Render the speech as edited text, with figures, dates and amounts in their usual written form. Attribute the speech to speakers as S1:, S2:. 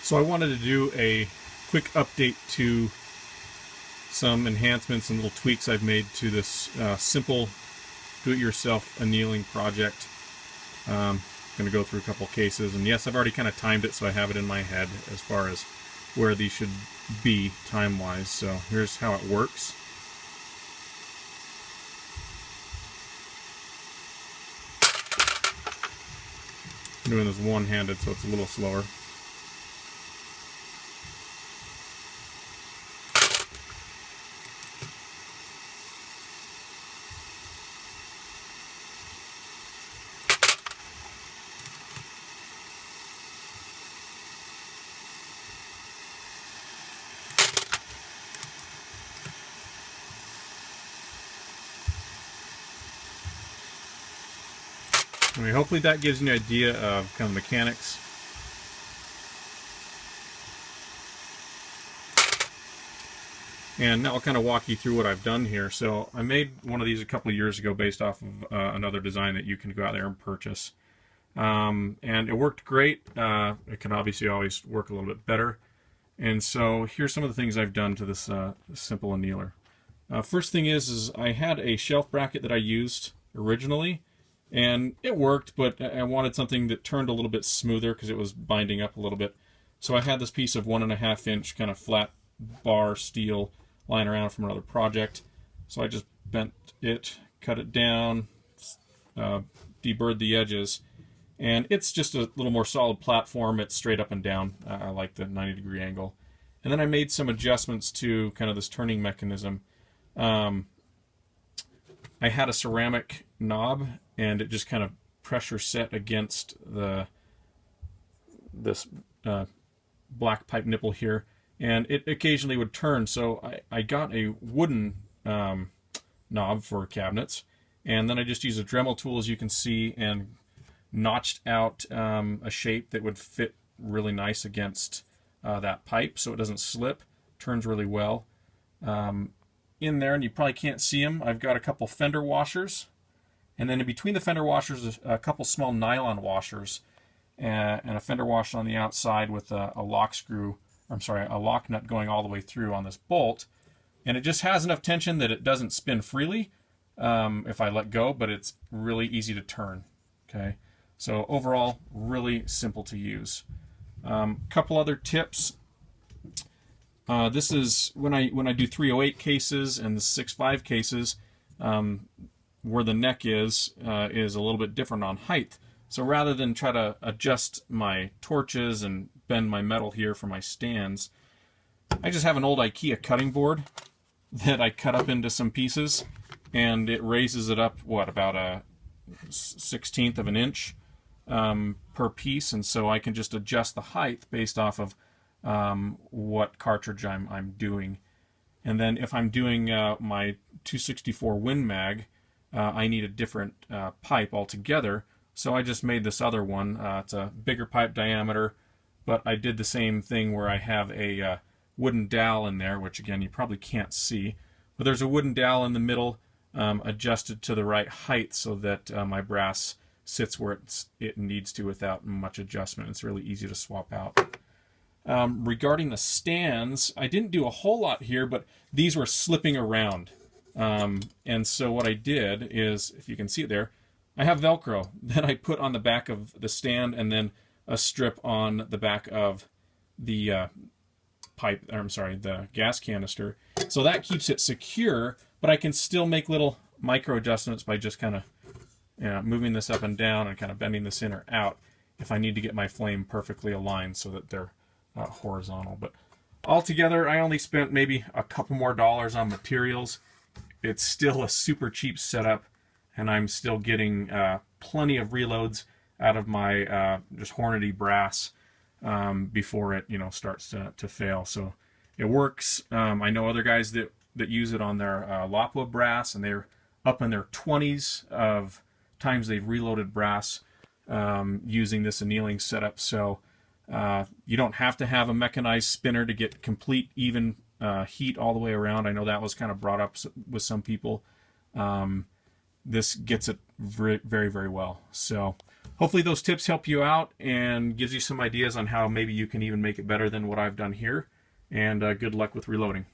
S1: So I wanted to do a quick update to some enhancements and little tweaks I've made to this simple do-it-yourself annealing project. I'm going to go through a couple cases, and yes, I've already kind of timed it so I have it in my head as far as where these should be time-wise. So here's how it works. I'm doing this one-handed, so it's a little slower. Anyway, hopefully that gives you an idea of kind of mechanics. And now I'll kind of walk you through what I've done here. So I made one of these a couple of years ago based off of another design that you can go out there and purchase. And it worked great. It can obviously always work a little bit better. And so here's some of the things I've done to this simple annealer. First thing is I had a shelf bracket that I used originally. And it worked, but I wanted something that turned a little bit smoother because it was binding up a little bit. So I had this piece of 1.5 inch kind of flat bar steel lying around from another project. So I just bent it, cut it down, deburred the edges, and it's just a little more solid platform. It's straight up and down. I like the 90-degree angle. And then I made some adjustments to kind of this turning mechanism. I had a ceramic knob, and it just kind of pressure set against this black pipe nipple here, and it occasionally would turn. So I got a wooden knob for cabinets, and then I just used a Dremel tool, as you can see, and notched out a shape that would fit really nice against that pipe so it doesn't slip. Turns really well. In there, and you probably can't see them, I've got a couple fender washers, and then in between the fender washers a couple small nylon washers, and a fender washer on the outside with a lock nut going all the way through on this bolt. And it just has enough tension that it doesn't spin freely if I let go, but it's really easy to turn. Okay, so overall really simple to use. Couple other tips. This is when I do 308 cases and the 6.5 cases, where the neck is a little bit different on height. So rather than try to adjust my torches and bend my metal here for my stands, I just have an old IKEA cutting board that I cut up into some pieces, and it raises it up, about a 1/16 of an inch per piece, and so I can just adjust the height based off of what cartridge I'm doing. And then if I'm doing my 264 Win Mag, I need a different pipe altogether. So I just made this other one. It's a bigger pipe diameter, but I did the same thing where I have a wooden dowel in there, which again you probably can't see, but there's a wooden dowel in the middle, adjusted to the right height so that my brass sits where it needs to without much adjustment. It's really easy to swap out. Regarding the stands, I didn't do a whole lot here, but these were slipping around. And so what I did is, if you can see it there, I have Velcro that I put on the back of the stand, and then a strip on the back of the the gas canister. So that keeps it secure, but I can still make little micro adjustments by just kind of moving this up and down and kind of bending this in or out if I need to get my flame perfectly aligned so that they're horizontal. But altogether, I only spent maybe a couple more dollars on materials. It's still a super cheap setup, and I'm still getting plenty of reloads out of my just Hornady brass before it starts to fail. So it works. I know other guys that use it on their Lapua brass, and they're up in their 20s of times they've reloaded brass using this annealing setup. So you don't have to have a mechanized spinner to get complete even heat all the way around. I know that was kind of brought up with some people. This gets it very, very well. So hopefully those tips help you out and gives you some ideas on how maybe you can even make it better than what I've done here. And good luck with reloading.